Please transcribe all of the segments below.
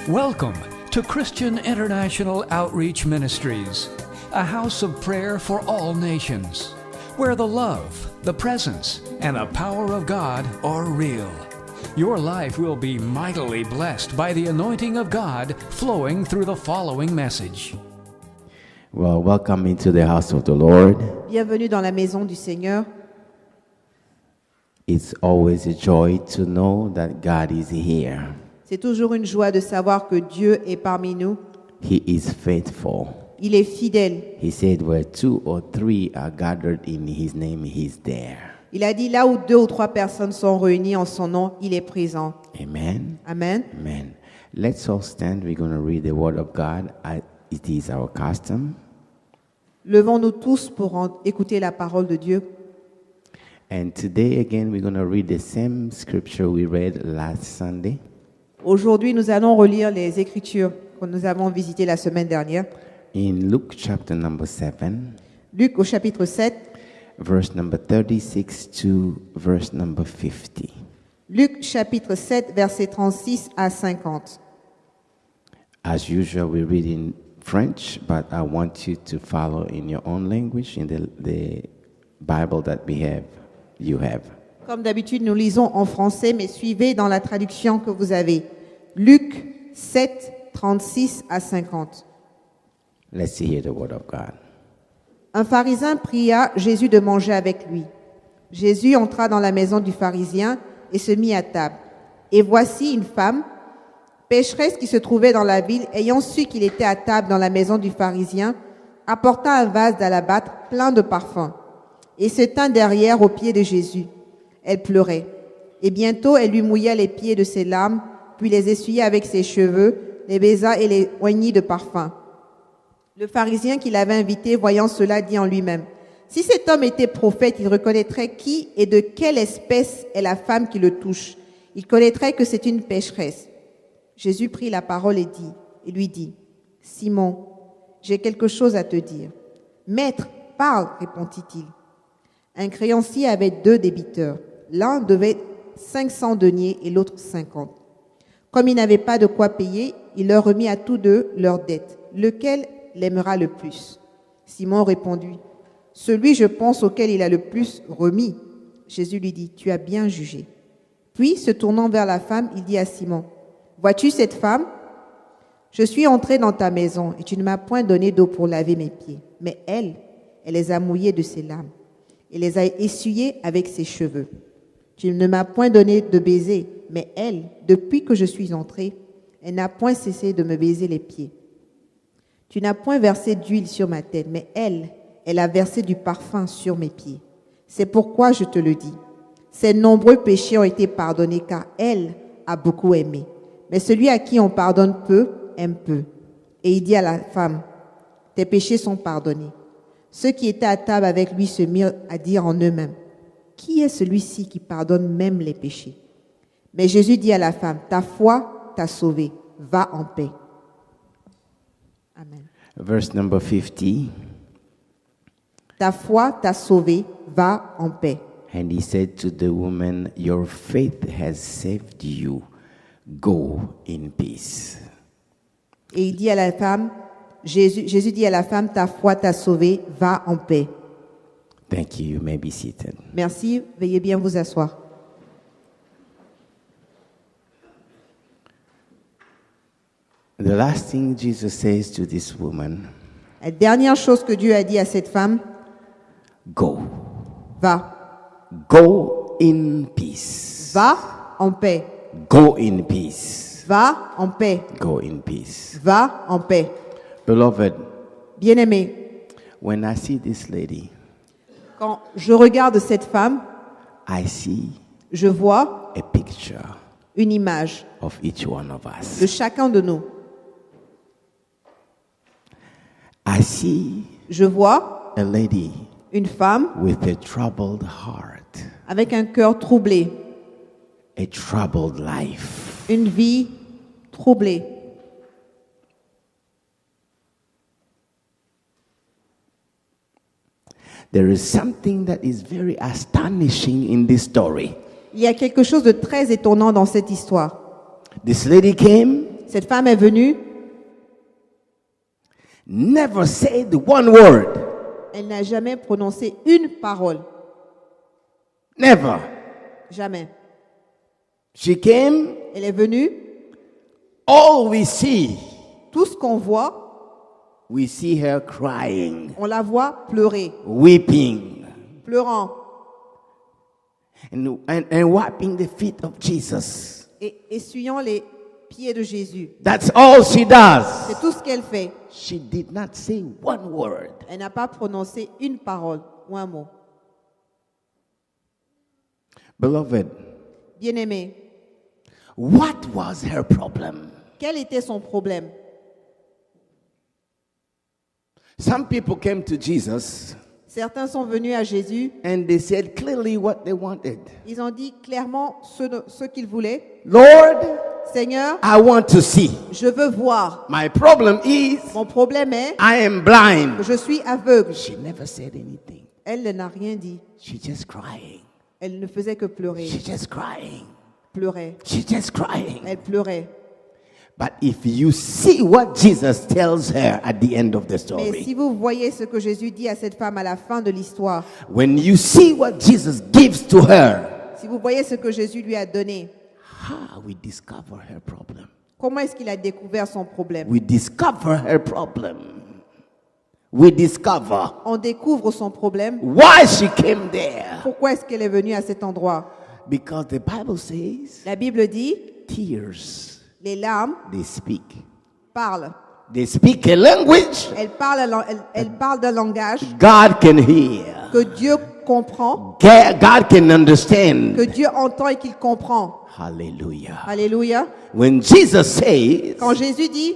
Welcome to Christian International Outreach Ministries, a house of prayer for all nations, where the love, the presence, and the power of God are real. Your life will be mightily blessed by the anointing of God flowing through the following message. Well, welcome into the house of the Lord. Bienvenue dans la maison du Seigneur. It's always a joy to know that God is here. C'est toujours une joie de savoir que Dieu est parmi nous. He is faithful. Il est fidèle. He said, where 2 or 3 are gathered in His name, He's there. Il a dit là où 2 ou 3 personnes sont réunies en son nom, il est présent. Amen. Amen. Amen. Let's all stand. We're going to read the Word of God. It is our custom. Levons-nous tous pour écouter la parole de Dieu. And today again, we're going to read the same scripture we read last Sunday. Aujourd'hui, nous allons relire les Écritures que nous avons visitées la semaine dernière. In Luke chapter number 7, Luc au chapitre 7, verse number 36 to verse number 50. Luc chapitre 7, versets 36 à 50. As usual, we read in French, but I want you to follow in your own language, in the Bible that you have. Comme d'habitude, nous lisons en français, mais suivez dans la traduction que vous avez. Luc 7, 36 à 50. Let's hear the word of God. Un pharisien pria Jésus de manger avec lui. Jésus entra dans la maison du pharisien et se mit à table. Et voici une femme, pécheresse qui se trouvait dans la ville, ayant su qu'il était à table dans la maison du pharisien, apporta un vase d'alabâtre plein de parfums et se tint derrière aux pieds de Jésus. Elle pleurait. Et bientôt, elle lui mouilla les pieds de ses larmes, puis les essuya avec ses cheveux, les baisa et les oignit de parfum. Le pharisien qui l'avait invité, voyant cela, dit en lui-même, « Si cet homme était prophète, il reconnaîtrait qui et de quelle espèce est la femme qui le touche. Il connaîtrait que c'est une pécheresse. » Jésus prit la parole et lui dit, « Simon, j'ai quelque chose à te dire. »« Maître, parle, répondit-il. Un créancier avait 2 débiteurs. L'un devait 500 deniers et l'autre 50. Comme il n'avait pas de quoi payer, il leur remit à tous 2 leurs dettes. Lequel l'aimera le plus? Simon répondit, celui, je pense, auquel il a le plus remis. Jésus lui dit, tu as bien jugé. Puis, se tournant vers la femme, il dit à Simon, vois-tu cette femme? Je suis entré dans ta maison et tu ne m'as point donné d'eau pour laver mes pieds. Mais elle les a mouillés de ses larmes et les a essuyés avec ses cheveux. Tu ne m'as point donné de baiser, mais elle, depuis que je suis entrée, elle n'a point cessé de me baiser les pieds. Tu n'as point versé d'huile sur ma tête, mais elle a versé du parfum sur mes pieds. C'est pourquoi je te le dis. Ses nombreux péchés ont été pardonnés, car elle a beaucoup aimé. Mais celui à qui on pardonne peu, aime peu. Et il dit à la femme, tes péchés sont pardonnés. Ceux qui étaient à table avec lui se mirent à dire en eux-mêmes, qui est celui-ci qui pardonne même les péchés? Mais Jésus dit à la femme, ta foi t'a sauvée, va en paix. Amen. Verse number 50. Ta foi t'a sauvée, va en paix. And he said to the woman, your faith has saved you. Go in peace. Et il dit à la femme, Jésus dit à la femme, ta foi t'a sauvée, va en paix. Thank you. You may be seated. Merci, veuillez bien vous asseoir. The last thing Jesus says to this woman, La dernière chose que Dieu a dit à cette femme, go. va. Go in peace. Va en paix. Go in peace. Va en paix. Go in peace. Va en paix. Beloved, Bien-aimé, when I see this lady, quand je regarde cette femme, I see je vois a picture une image of each one of de us. chacun de nous. I see Je vois a lady une femme with a troubled heart, avec un cœur troublé, a troubled life. une vie troublée. There is something that is very astonishing in this story. Il y a quelque chose de très étonnant dans cette histoire. This lady came, Cette femme est venue, never said one word. elle n'a jamais prononcé une parole. Never. Jamais. She came, Elle est venue, all we see we see her crying, on la voit pleurer, weeping, pleurant and wiping the feet of Jesus. et essuyant les pieds de Jésus. That's all she does. C'est tout ce qu'elle fait. She did not say one word. Elle n'a pas prononcé une parole ou un mot. Beloved, Bien-aimé, what was her problem? quel était son problème? Some people came to Jesus Certains sont venus à Jésus, and they said clearly what they wanted. ils ont dit clairement ce qu'ils voulaient. Lord, Seigneur, I want to see. je veux voir. My problem is Mon problème est I am blind. que je suis aveugle. She never said anything. Elle n'a rien dit. She just crying. Elle ne faisait que pleurer. She just crying. Pleurait. She just crying. Elle pleurait. But if you see what Jesus tells her at the end of the Mais story, si vous voyez ce que Jésus dit à cette femme à la fin de l'histoire, when you see what Jesus gives to her, si vous voyez ce que Jésus lui a donné, we discover her problem. comment est-ce qu'il a découvert son problème? We discover her problem. We discover On découvre son problème. why she came there. Pourquoi est-ce qu'elle est venue à cet endroit? Because the Bible says La Bible dit, tears, les larmes they speak. parlent. They speak a language Elles parlent d'un langage God can hear. que Dieu comprend, God can understand. que Dieu entend et qu'il comprend. Hallelujah. Alléluia. When Jesus says, Quand Jésus dit,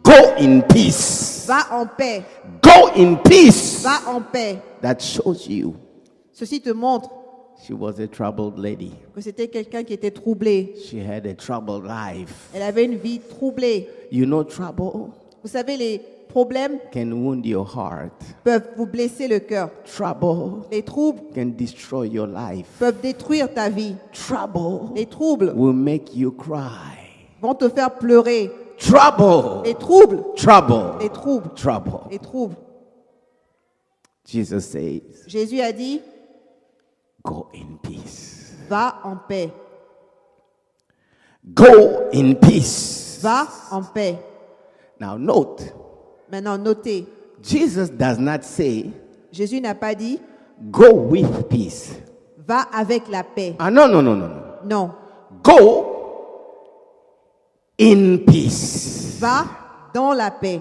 go in peace, va en paix, go in peace, va en paix, that shows you ceci te montre she was a troubled lady. que c'était quelqu'un qui était troublé. She had a troubled life. Elle avait une vie troublée. You know, trouble Vous savez, les problèmes can wound your heart. peuvent vous blesser le cœur. Trouble Les troubles can destroy your life. peuvent détruire ta vie. Trouble Les troubles will make you cry. vont te faire pleurer. Trouble, Les troubles, trouble, les troubles, trouble. les troubles. Jesus says, Jésus a dit, go in peace. va en paix. Go in peace. Va en paix. Now note, Maintenant, notez, Jesus does not say, Jésus n'a pas dit, go with peace. va avec la paix. No, no, no, no, no. Non, Go in peace. va dans la paix.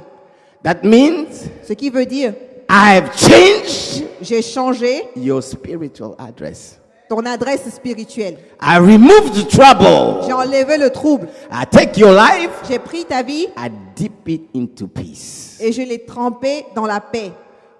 That means Ce qui veut dire, I have changed j'ai changé your spiritual address. ton adresse spirituelle. I removed the J'ai trouble. enlevé le trouble. I take your life. J'ai pris ta vie I dip it into peace. et je l'ai trempée dans la paix.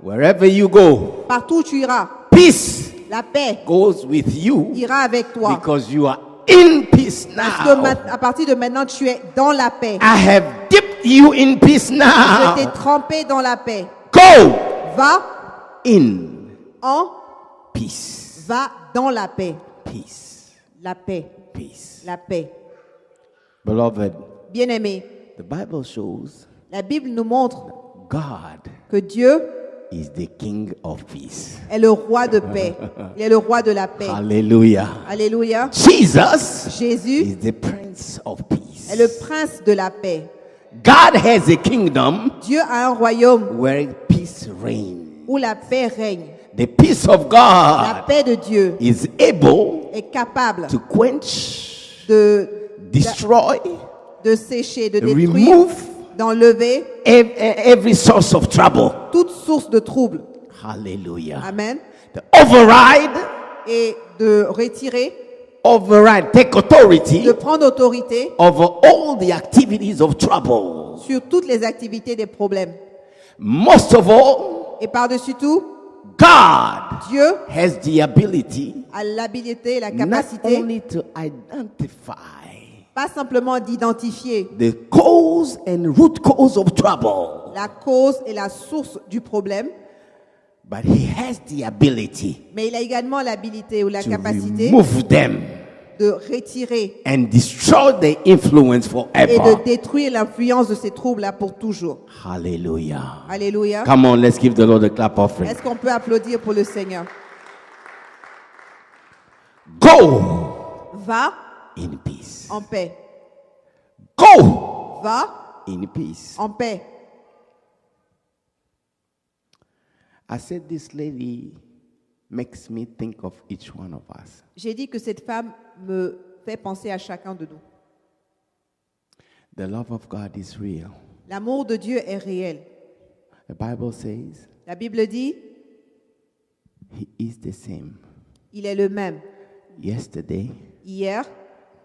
Wherever you go, Partout où tu iras, peace la paix goes with you ira avec toi. because you are in peace Parce que now. à partir de maintenant, tu es dans la paix. I have dipped you in peace Je t'ai now. trempé dans la paix. Go Va in en, peace. va dans la paix. Peace. La paix, Peace. la paix. Beloved, Bien-aimé, the Bible shows la Bible nous montre God que Dieu is the King of peace. est le roi de paix. Il est le roi de la paix. Hallelujah. Alléluia. Jesus Jésus is the Prince of Peace. est le prince de la paix. God has a kingdom Dieu a un royaume where peace reigns. où la paix règne. The peace of La God paix de Dieu is able est capable to quench, de destroy, sécher, de détruire, remove d'enlever every source of trouble. toute source de trouble. Hallelujah. Amen. To override, Et de retirer, take authority de prendre autorité over all the activities of trouble. sur toutes les activités des problèmes. Most of all, Et par-dessus tout, God Dieu has the ability a l'habilité, la not capacité, only to identify pas simplement d'identifier the cause and root cause of trouble, la cause et la source du problème, but He has the ability mais il a également l'habilité ou la to capacité remove them de retirer and destroy the influence et forever. de détruire l'influence de ces troubles-là pour toujours. Hallelujah. Alléluia. Come on, let's give the Lord a clap offering. Est-ce qu'on peut applaudir pour le Seigneur? Go Va in peace. en paix. Go Va in peace. en paix. I said this lady makes me think of each one of us. J'ai dit que cette femme me fait penser à chacun de nous. The love of God is real. L'amour de Dieu est réel. The Bible says La Bible dit, He is the same il est le même yesterday, hier,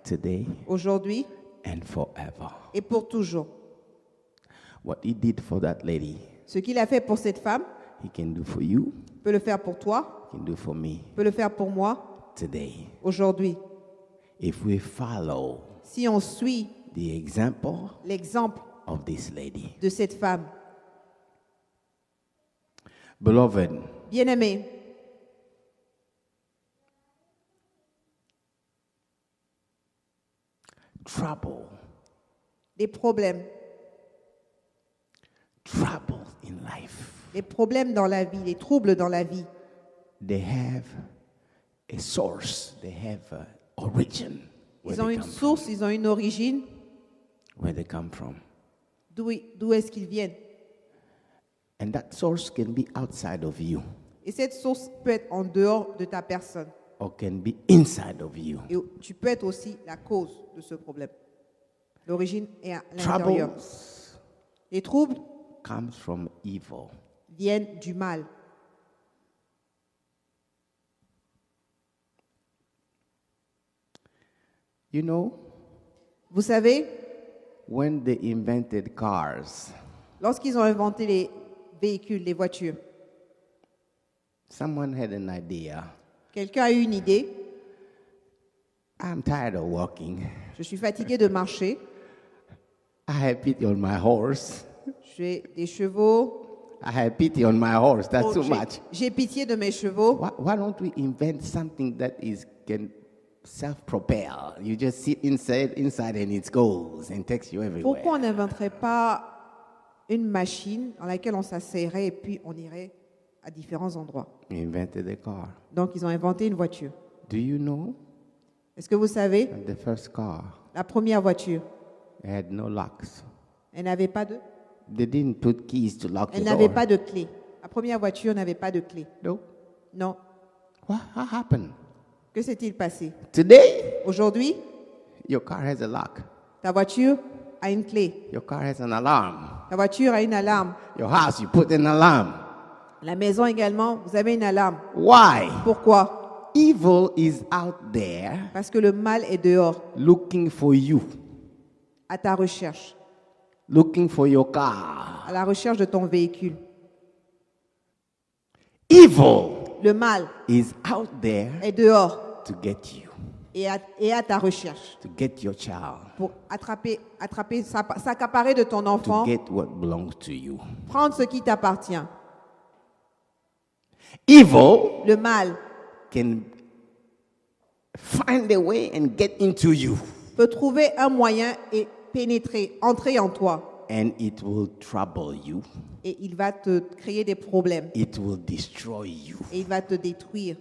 today, aujourd'hui and forever. et pour toujours. What He did for that lady, Ce qu'il a fait pour cette femme He can do for you, peut le faire pour toi, He can do for me peut le faire pour moi today. aujourd'hui. If we follow Si on suit the example l'exemple of this lady. de cette femme. Beloved, Bien-aimé, trouble les problèmes in life, les problèmes dans la vie, les troubles dans la vie, they have a source, they have an origin. ils ont une source, ils ont une origine. Where they come from. D'où est-ce qu'ils viennent? And that source can be outside of you Et cette source peut être en dehors de ta personne. or can be inside of you. Et tu peux être aussi la cause de ce problème. L'origine est à l'intérieur. Troubles Les troubles comes from evil. viennent du mal. You know, Vous savez, when they invented cars, lorsqu'ils ont inventé les véhicules, les voitures, someone had an idea. quelqu'un a eu une idée. I'm tired of walking. Je suis fatigué de marcher. I have pity on my horse. J'ai des chevaux. I have pity on my horse. That's Oh, too j'ai- much. J'ai pitié de mes chevaux. Why don't we invent something that can self-propel? You just sit inside and it goes and takes you everywhere. Pourquoi on n'inventerait pas une machine dans laquelle on s'asseyerait et puis on irait à différents endroits? We invented a car. Donc, ils ont inventé une voiture. Do you know Est-ce que vous savez, that the first car la première voiture, had no locks? elle n'avait pas de, They didn't put keys to lock elle the n'avait door. pas de clé. La première voiture n'avait pas de clé. No. Non. What happened? Que s'est-il passé? Today, Aujourd'hui, your car has a lock. ta voiture a une clé. Your car has an alarm. Ta voiture a une alarme. Your house, you put an alarm. La maison également, vous avez une alarme. Why? Pourquoi? Evil is out there Parce que le mal est dehors, looking for you, à ta recherche, looking for your car. à la recherche de ton véhicule. Evil Le mal is out there est dehors to get you, et à ta recherche to get your child, pour s'accaparer de ton to enfant, get what belongs to you. prendre ce qui t'appartient. Evil Le mal can find a way and get into you, peut trouver un moyen et pénétrer, entrer en toi. and it will trouble you. Et il va te créer des problèmes. It will destroy you. Et il va te détruire.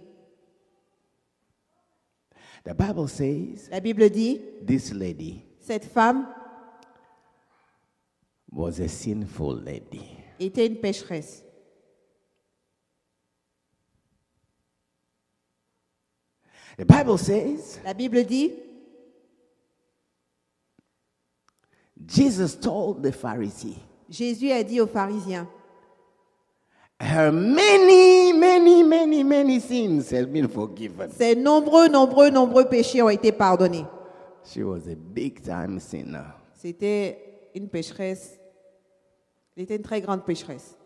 The Bible says La Bible dit, this lady cette femme was a sinful lady. était une pécheresse. The Bible says La Bible dit, Jesus told the Pharisee, Jésus a dit aux pharisiens, her many sins have been forgiven. ses nombreux péchés ont été pardonnés. She was a big time sinner. C'était une pécheresse. Elle était une très grande pécheresse.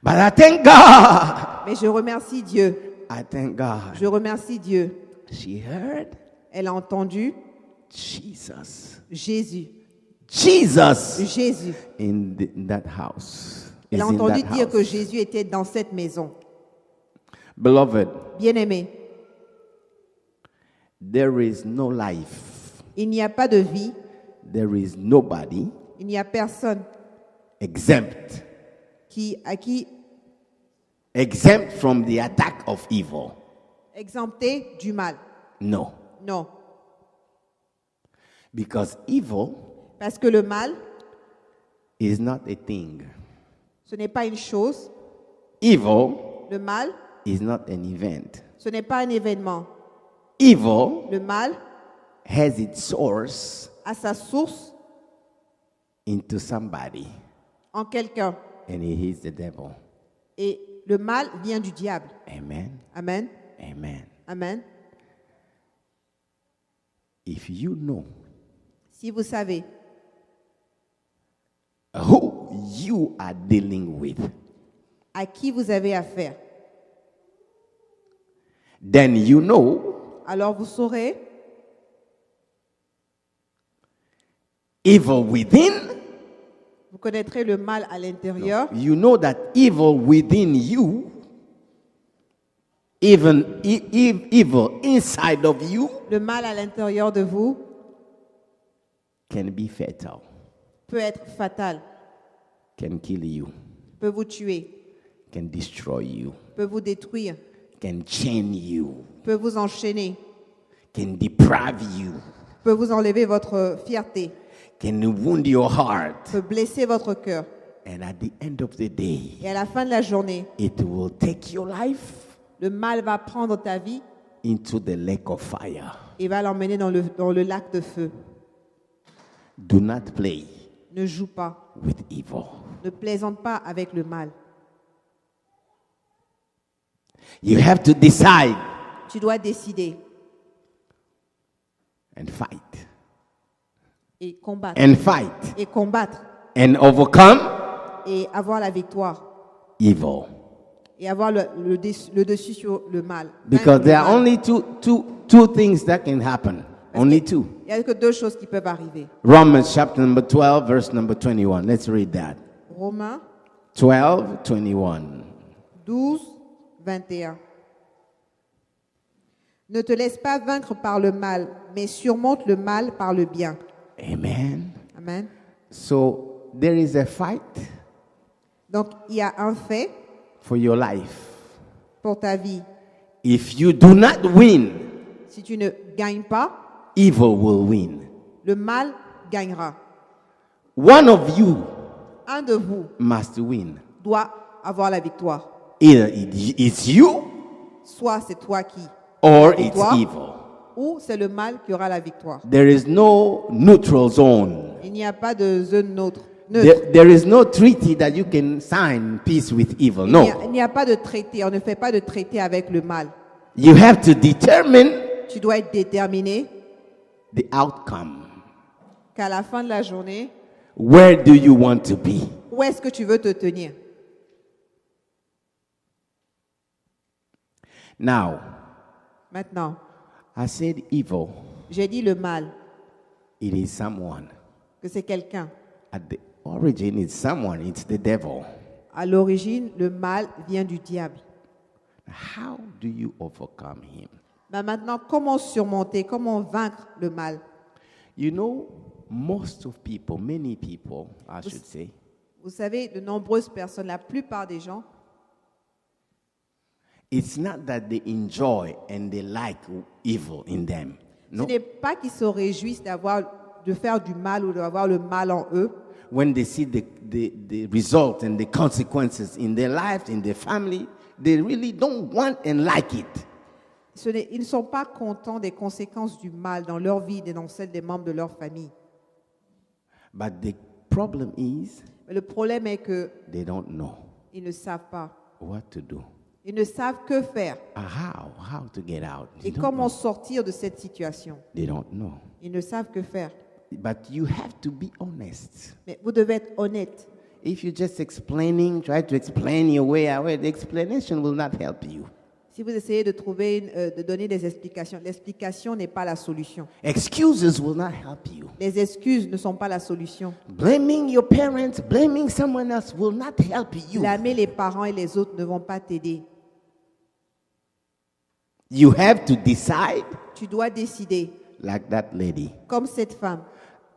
But I thank God. Mais je remercie Dieu. I thank God. Je remercie Dieu. She heard Elle a entendu Jesus. Jésus. Jesus Jésus. in that house. Elle Is a in entendu that dire house. que Jésus était dans cette maison. Beloved, Bien-aimé, There is no life. Il n'y a pas de vie, There is nobody il n'y a personne exempt exempt from the attack of evil. exempté du mal. No. Non, Because evil parce que le mal, is not a thing. ce n'est pas une chose. Evil Le mal, is not an event. ce n'est pas un événement. Evil Le mal has its source a sa source into somebody, en quelqu'un. and he is the devil. Et le mal vient du diable. Amen. Amen. Amen. Amen. If you know Si vous savez who you are dealing with, à qui vous avez affaire, then you know alors vous saurez evil within. vous connaîtrez le mal à l'intérieur. You know that evil within you, even evil inside of you, Le mal à l'intérieur de vous can be fatal, peut être fatal, can kill you, peut vous tuer, can destroy you, peut vous détruire, can chain you, peut vous enchaîner, can deprive you, peut vous enlever votre fierté, can wound your heart. peut blesser votre cœur. And at the end of the day, Et à la fin de la journée, it will take your life le mal va prendre ta vie into the lake of fire. et va l'emmener dans le lac de feu. Do not play Ne joue pas, with evil. ne plaisante pas avec le mal. You have to decide Tu dois décider and fight. et combattre. And fight. Et combattre And overcome et avoir la victoire evil. et avoir le dessus sur le mal. Because Vaincre there le are mal. only two things that can happen. Only two. Il n'y a que deux choses qui peuvent arriver. Romans chapter number 12, verse number 21. Let's read that. Romains 12, 21. 12, 21. Ne te laisse pas vaincre par le mal, mais surmonte le mal par le bien. Amen. Amen. So there is a fight Donc, il y a un fait for your life. pour ta vie. If you do not win, Si tu ne gagnes pas, evil will win. le mal gagnera. One of you Un de vous must win. doit avoir la victoire. Either it's you Soit c'est toi qui, or Et it's toi? evil. ou c'est le mal qui aura la victoire. There is no neutral zone. Il n'y a pas de zone neutre. There is no treaty that you can sign peace with evil. Il No. n'y a pas de traité. On ne fait pas de traité avec le mal. You have to determine Tu dois être déterminé the outcome. qu'à la fin de la journée, Where do you want to be? où est-ce que tu veux te tenir? Now, Maintenant, I said evil. j'ai dit le mal, It is someone. que c'est quelqu'un. At the origin, it's someone. It's the devil. À l'origine, le mal vient du diable. How do you overcome him? Ben maintenant, comment surmonter, comment vaincre le mal? You know, most of people, many people, I should say, Vous savez, de nombreuses personnes, la plupart des gens, it's not that they enjoy and they like evil in them. No. ce n'est pas qu'ils se réjouissent de faire du mal ou d'avoir le mal en eux. When they see the result and the consequences in their lives, in their family, they really don't want and like it. Ils ne sont pas contents des conséquences du mal dans leur vie et dans celle des membres de leur famille. But the problem is Mais le problème est que they don't know ils ne savent pas. what to do. Ils ne savent que faire How to get out. et comment sortir de cette situation. They don't know. Ils ne savent que faire. But you have to be honest. Mais vous devez être honnête. If you're just explaining, try to explain your way away, the explanation will not help you. Si vous essayez de donner des explications, l'explication n'est pas la solution. Excuses will not help you. Les excuses ne sont pas la solution. Blaming your parents, blaming someone else will not help you. Blâmer les parents et les autres ne vont pas t'aider. You have to decide, Tu dois décider, like that lady. comme cette femme.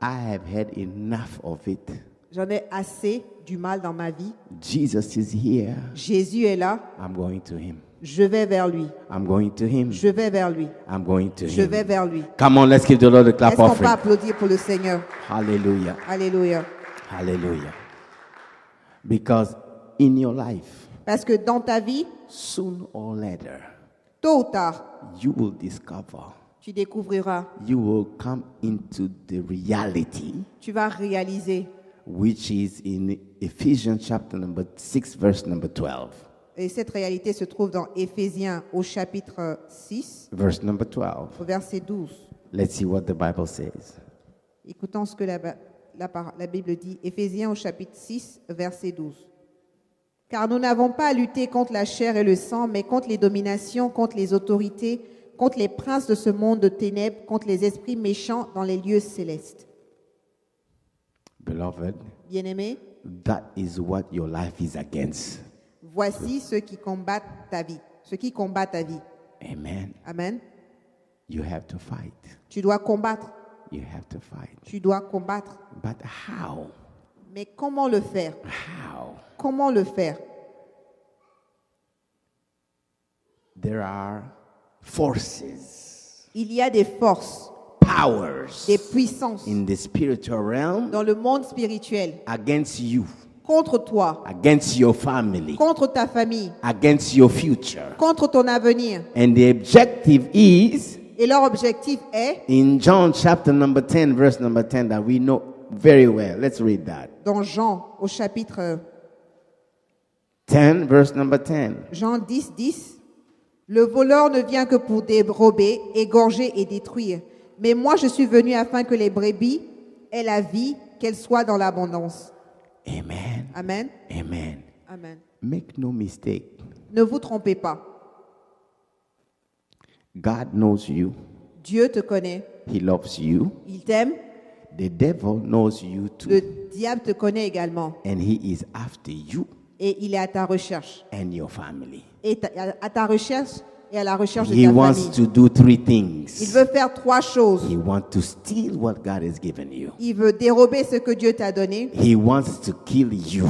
I have had enough of it. J'en ai assez du mal dans ma vie. Jesus is here. Jésus est là. I'm going to him. Je vais vers lui. I'm going to him. Je vais vers lui. I'm going to Je vais him. vers lui. Come on, let's give the Lord a clap Est-ce qu'on peut offering. applaudir pour le Seigneur? Hallelujah. Alléluia. Hallelujah. Because in your life, Parce que dans ta vie, soon or later, tôt ou tard, you will discover, tu découvriras, you will come into the reality tu vas réaliser. which is in Ephesians chapter number 6, verse number 12. Et cette réalité se trouve dans Éphésiens au chapitre 6, Verse number 12. au verset 12. Let's see what the Bible says. Écoutons ce que la Bible dit. Éphésiens au chapitre 6, verset 12. Car nous n'avons pas à lutter contre la chair et le sang, mais contre les dominations, contre les autorités, contre les princes de ce monde de ténèbres, contre les esprits méchants dans les lieux célestes. Beloved, Bien-aimés, that is what your life is against. voici ceux qui combattent ta vie. Ceux qui combattent ta vie. Amen. Amen. You have to fight. Tu dois combattre. You have to fight. Tu dois combattre. But how? Mais comment le faire? How? Comment le faire? There are forces, Il y a des forces, powers des puissances in the spiritual realm dans le monde spirituel against you, contre toi, against your family, contre ta famille, against your future. contre ton avenir. And the objective is Et leur objectif est, in John chapter number 10, verse number 10, that we know very well. Let's read that. dans Jean au chapitre 10, verse number 10. Jean 10, 10, le voleur ne vient que pour dérober, égorger et détruire. Mais moi je suis venu afin que les brebis aient la vie, qu'elles soient dans l'abondance. Amen. Amen. Amen. Amen. Make no mistake. Ne vous trompez pas. God knows you. Dieu te connaît. He loves you. Il t'aime. The devil knows you too. Le diable te connaît également. And he is after you Et il est à ta recherche. and your family. Et à ta recherche et à la recherche de He ta wants famille. to do three Il things. veut faire trois choses. He wants to steal what God has given you. Il veut dérober ce que Dieu t'a donné. He wants to kill you.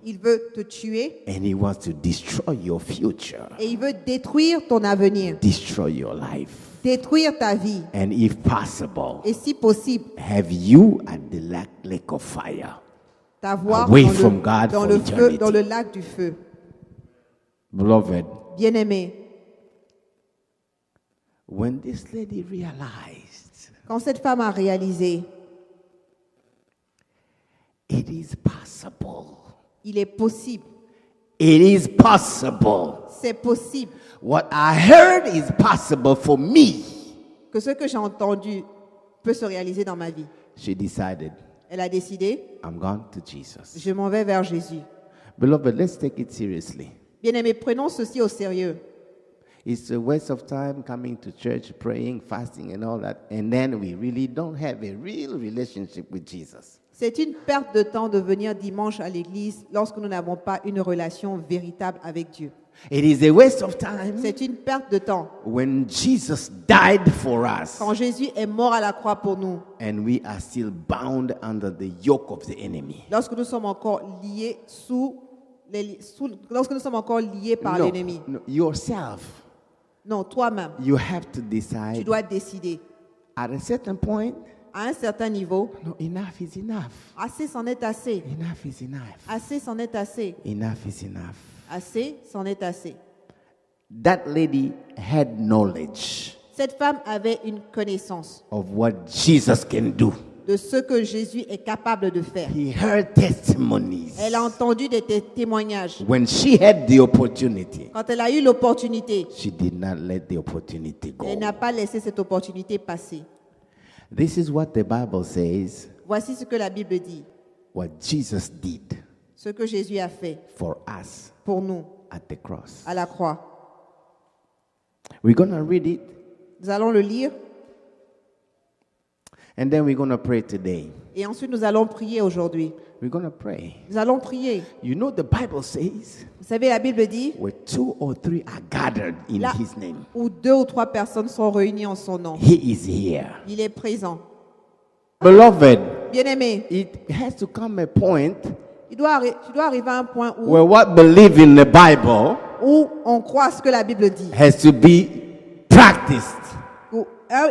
Il veut te tuer. And he wants to destroy your future. Et il veut détruire ton avenir. Destroy your life. Détruire ta vie. And if possible, Et si possible, have you at the lake of fire. t'avoir Away from God dans for le feu, eternity. dans le lac du feu. Beloved, Bien-aimé, when this lady realized quand cette femme a réalisé, it is possible. il est possible, It is possible. c'est possible What I heard is possible for me. que ce que j'ai entendu peut se réaliser dans ma vie. She decided, Elle a décidé, I'm going to Jesus. je m'en vais vers Jésus. Beloved, let's take it seriously. Bien-aimé, prenons ceci au sérieux. It's a waste of time coming to church, praying, fasting, and all that, and then we really don't have a real relationship with Jesus. C'est une perte de temps de venir dimanche à l'église lorsque nous n'avons pas une relation véritable avec Dieu. It is a waste of time C'est une perte de temps. when Jesus died for us Quand Jésus est mort à la croix pour nous, and we are still bound under the yoke of the enemy. lorsque nous sommes encore liés lorsque nous sommes encore liés par l'ennemi. No, yourself. Non, toi-même, You have to tu decide dois décider. at a certain point, À un certain niveau, no, enough is enough. assez c'en est assez. Enough is enough. Assez c'en est assez. Enough is enough. Assez c'en est assez. That lady had knowledge Cette femme avait une connaissance of what Jesus can do. de ce que Jésus est capable de faire. He heard testimonies. Elle a entendu des témoignages. When she had the opportunity, Quand elle a eu l'opportunité, she did not let the opportunity go. elle n'a pas laissé cette opportunité passer. This is what the Bible says, Voici ce que la Bible dit, what Jesus did ce que Jésus a fait for us pour nous at the cross. à la croix. We're going to read it. Nous allons le lire. And then we're going to pray today. Et ensuite, nous allons prier aujourd'hui. We're going to pray. Nous allons prier. You know, the Bible says, Vous savez, la Bible dit, where 2 or 3 are gathered in là his name, où 2 ou 3 personnes sont réunies en son nom, he is here. il est présent. Beloved, Bien-aimé, it has to come a point tu dois arriver à un point where what believe in the Bible où on croit ce que la Bible dit. has to be practiced.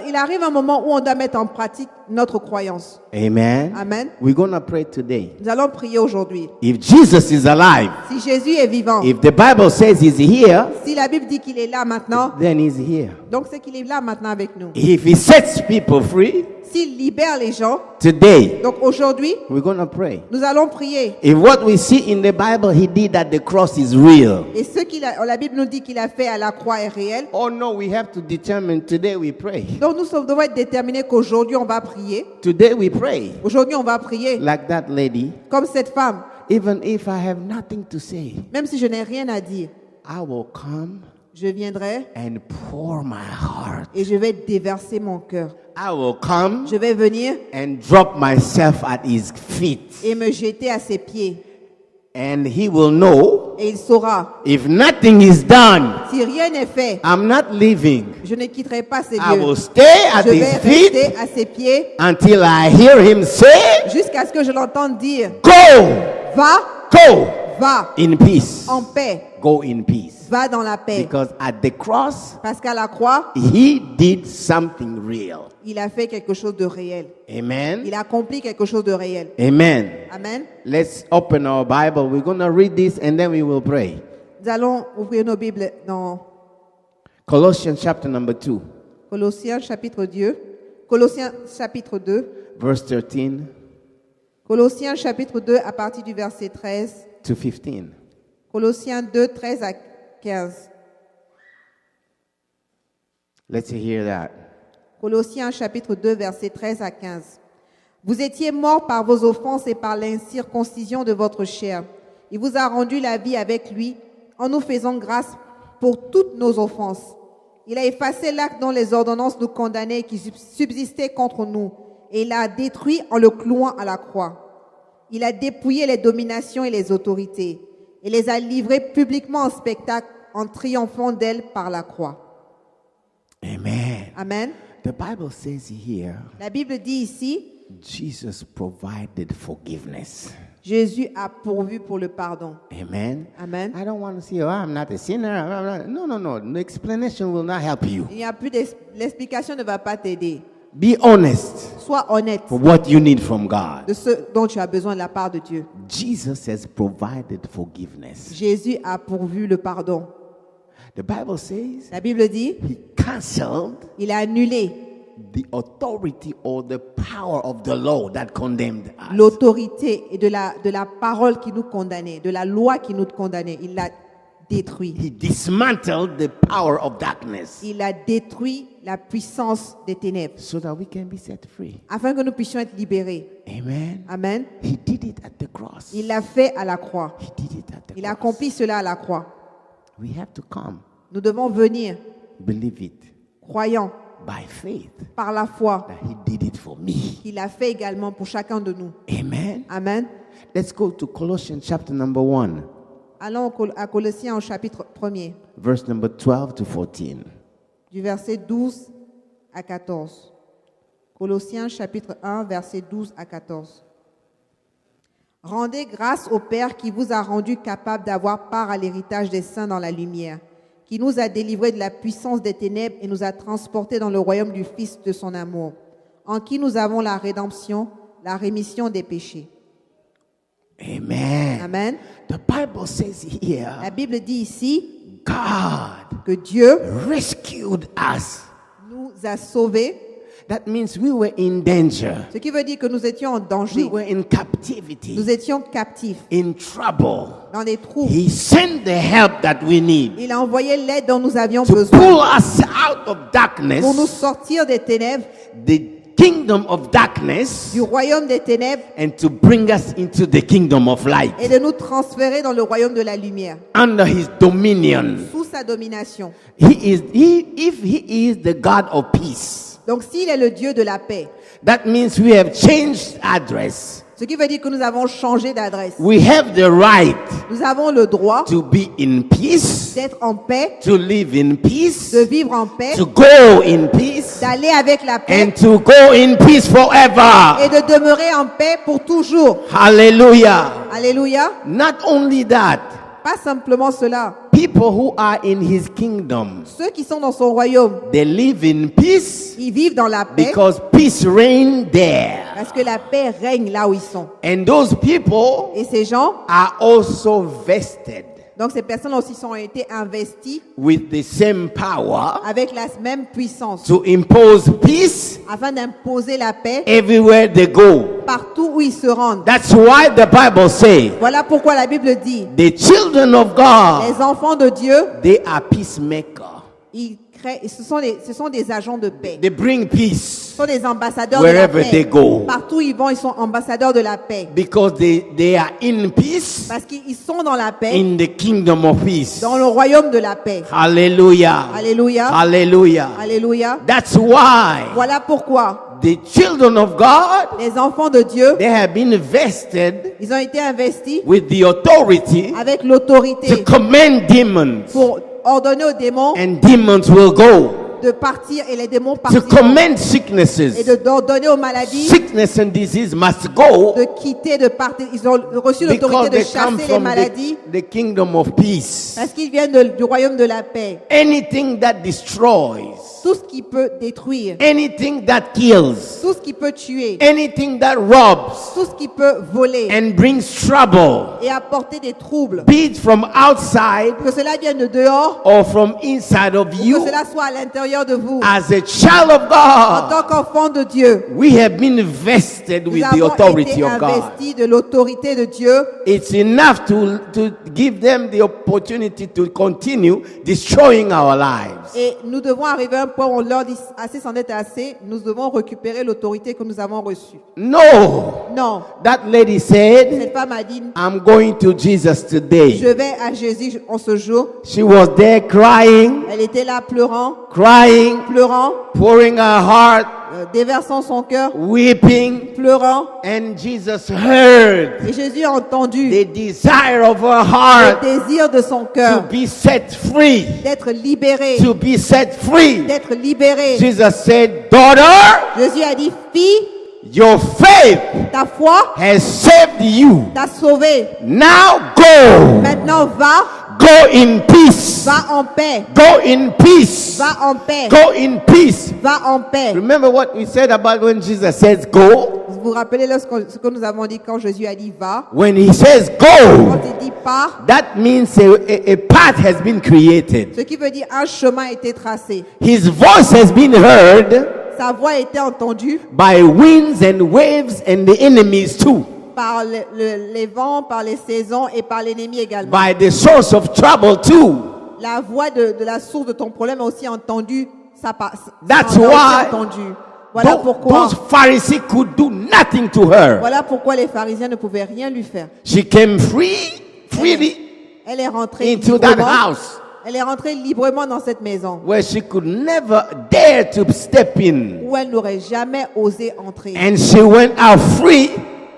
Il arrive un moment où on doit mettre en pratique notre croyance. Amen. Amen. We're going to pray today. Nous allons prier aujourd'hui. If Jesus is alive, Si Jésus est vivant, if the Bible says he's here, si la Bible dit qu'il est là maintenant, then he's here. donc c'est qu'il est là maintenant avec nous. If he sets people free, S'il libère les gens, today donc aujourd'hui, we're going to pray. nous allons prier. If what we see in the Bible he did at the cross is real, Et ce la Bible nous dit qu'il a fait à la croix est réel. oh no, we have to determine today we pray. Donc nous devons être déterminés qu'aujourd'hui on va prier. Today we pray. Aujourd'hui on va prier Like that lady, comme cette femme. even if I have nothing to say, Même si je n'ai rien à dire, I will come je viendrai and pour my heart. et je vais déverser mon cœur. I will come Je vais venir and drop myself at his feet. et me jeter à ses pieds. And he will know Et il saura, if nothing is done, si rien n'est fait, I'm not leaving. je ne quitterai pas ces I lieux. will stay at Je vais his feet rester à ses pieds until I hear him say, jusqu'à ce que je l'entende dire, go, va, go va in peace. en paix, Go in peace. va dans la paix. Because at the cross, Parce qu'à la croix, he did something real. il a fait quelque chose de réel. Amen. Il a accompli quelque chose de réel. Amen. Amen. Let's open our Bible. We're going to read this and then we will pray. Nous allons ouvrir nos Bibles dans Colossians chapter number 2, Colossiens chapitre 2. Colossiens chapitre 2. verse 13 Colossiens chapitre 2 à partir du verset 13. to 15. Colossiens 2, 13 à 15. Let's hear that. Colossiens chapitre 2, verset 13 à 15. Vous étiez morts par vos offenses et par l'incirconcision de votre chair. Il vous a rendu la vie avec lui en nous faisant grâce pour toutes nos offenses. Il a effacé l'acte dont les ordonnances nous condamnaient et qui subsistait contre nous, et il l'a détruit en le clouant à la croix. Il a dépouillé les dominations et les autorités et les a livrées publiquement en spectacle en triomphant d'elles par la croix. Amen. Amen. The Bible says here, La Bible dit ici, Jesus provided forgiveness. Jésus a pourvu pour le pardon. Amen. Amen. I don't want to say, oh, I'm not a sinner. No, no, no. The explanation will not help you. Il n'y a plus l'explication ne va pas t'aider. Be honest Sois honnête for what you need from God. de ce dont tu as besoin de la part de Dieu. Jesus has provided forgiveness. Jésus a pourvu le pardon. The Bible says La Bible dit, he canceled il a annulé the authority or the power of the law that condemned us. l'autorité et de la parole qui nous condamnait, de la loi qui nous condamnait. Il l'a détruit. He dismantled the power of darkness Il a détruit la puissance des ténèbres so that we can be set free. afin que nous puissions être libérés. Amen. Amen. He did it at the cross. Il l'a fait à la croix. He did it at the Il a cross. accompli cela à la croix. We have to come, Nous devons venir, believe it croyant by faith par la foi that he did it for me. qu'il a fait également pour chacun de nous. Amen. Amen. Let's go to Colossians chapter number 1, Allons à Colossiens au chapitre 1er, verse number 12 to 14. du verset 12 à 14. Colossiens chapitre 1, verset 12 à 14. Rendez grâce au Père qui vous a rendu capable d'avoir part à l'héritage des saints dans la lumière, qui nous a délivrés de la puissance des ténèbres et nous a transportés dans le royaume du Fils de son amour, en qui nous avons la rédemption, la rémission des péchés. Amen. Amen. The Bible says here, La Bible dit ici God que Dieu rescued us. nous a sauvés, That means we were in danger. ce qui veut dire que nous étions en We danger. were in captivity, Nous étions captifs, in trouble. dans des trous. He sent the help that we need Il a envoyé l'aide dont nous avions to besoin pull us out of darkness, pour nous sortir des ténèbres, the kingdom of darkness, du royaume des ténèbres, and to bring us into the kingdom of light, et de nous transférer dans le royaume de la lumière, under his dominion. sous sa domination. If he is the God of peace, Donc s'il est le Dieu de la paix, that means we have changed address. ce qui veut dire que nous avons changé d'adresse. We have the right Nous avons le droit to be in peace, d'être en paix, to live in peace, de vivre en paix, to go in peace, d'aller avec la paix and to go in peace et forever. de demeurer en paix pour toujours. Hallelujah. Alléluia. Not only that, Pas simplement cela. people who are in his kingdom, Ceux qui sont dans son royaume, they live in peace ils vivent dans la paix because peace reigns there. parce que la paix règne là où ils sont. And those people Et ces gens, are also vested donc ces personnes aussi ont été investies with the same power avec la même puissance to impose peace afin d'imposer la paix everywhere they go. partout où ils se rendent. That's why the Bible says Voilà pourquoi la Bible dit, the children of God, les enfants de Dieu, they are peacemakers. ils créent, ce sont des agents de paix. They bring peace Ce sont des ambassadeurs de la wherever paix. they go. Partout où ils vont, ils sont ambassadeurs de la paix. because they are in peace Parce qu'ils sont dans la paix, in the kingdom of peace. dans le royaume de la paix. Hallelujah. Alléluia. Hallelujah. Alléluia. That's why Voilà pourquoi the children of God, les enfants de Dieu, they have been vested ils ont été investis with the authority avec to l'autorité command demons, pour ordonner aux démons and demons will go. de partir et les démons To partiront. command Et sicknesses. d'ordonner aux maladies Sickness and disease must go de quitter, de partir. Ils ont reçu because l'autorité de they come chasser les from maladies the kingdom of peace. parce qu'ils viennent du royaume de la paix. Anything that destroys, Tout ce qui peut détruire, anything that kills, tout ce qui peut tuer, anything that robs tout ce qui peut voler and brings trouble, et apporter des troubles, be it from outside que cela vienne de dehors, or from inside of que you, cela soit à l'intérieur de vous. as a child of En God, tant qu'enfant de Dieu, we have been vested nous with the avons authority été of God. investis de l'autorité de Dieu. It's enough to give them the opportunity to continue destroying our lives. Et nous devons arriver à un point où on leur dit assez c'en est assez, nous devons récupérer l'autorité que nous avons reçue. No, Non, that lady said, cette femme a dit, I'm going to Jesus today. je vais à Jésus en ce jour. She was there crying, Elle était là pleurant, pleurant, pouring her heart, déversant son cœur, weeping, pleurant. and Jesus heard Et Jésus a entendu the desire of her le heart désir de son to cœur be set free, d'être libéré, to be set free. d'être libéré. Jesus said, daughter, Jésus a dit, fille, your faith ta foi has saved you. t'a sauvé. Now go. Maintenant va, Go in peace. va en paix, Go in peace. va en paix, Go in peace. va en paix. Remember what we said about when Jesus says go? Vous vous rappelez ce que nous avons dit quand Jésus a dit va? When he says Quand go, il dit pars, that means a path has been created. ce qui veut dire un chemin a été tracé. His voice has been heard Sa voix a été entendue by winds and waves and the enemies too. par les vents, par les saisons et par l'ennemi également. By the source of trouble too. La voix de la source de ton problème a aussi entendu sa passe. That's why Voilà pourquoi. those Pharisees could do nothing to her. Voilà pourquoi les pharisiens ne pouvaient rien lui faire. She came freely Elle est rentrée into that librement. house Elle est rentrée librement dans cette maison where she could never dare to step in. où elle n'aurait jamais osé entrer. And she went out free.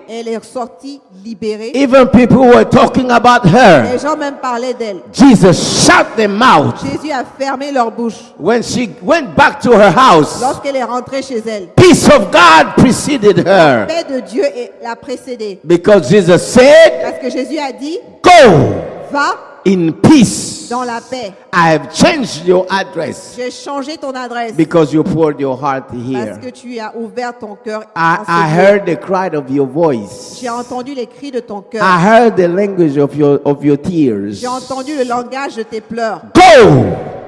Elle est sortie libérée. Even people were talking about her. Les gens même parlaient d'elle. Jesus shut them out. Jésus a fermé leur bouche. When she went back to her house, Lorsqu'elle est rentrée chez elle, peace of God preceded la her. paix de Dieu l'a précédée. Because Jesus said, Parce que Jésus a dit, go va in peace. dans la paix. I have changed your address J'ai changé ton adresse because you poured your heart parce here. que tu as ouvert ton cœur. I en ce jour. heard the cry of your voice. J'ai entendu les cris de ton cœur. I heard the language of your tears. J'ai entendu le langage de tes pleurs. Go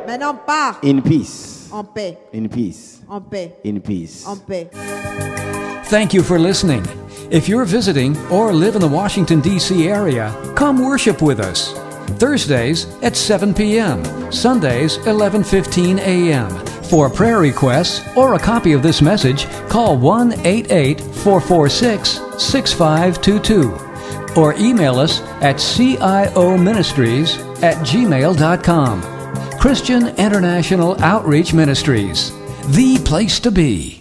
Maintenant, pars in peace. en paix, In peace. en paix, In peace. en paix. Thank you for listening. If you're visiting or live in the Washington, D.C. area, come worship with us. Thursdays at 7 p.m., Sundays 11:15 a.m. For prayer requests or a copy of this message, call 1-888-446-6522 or email us at cioministries@gmail.com. Christian International Outreach Ministries. the place to be.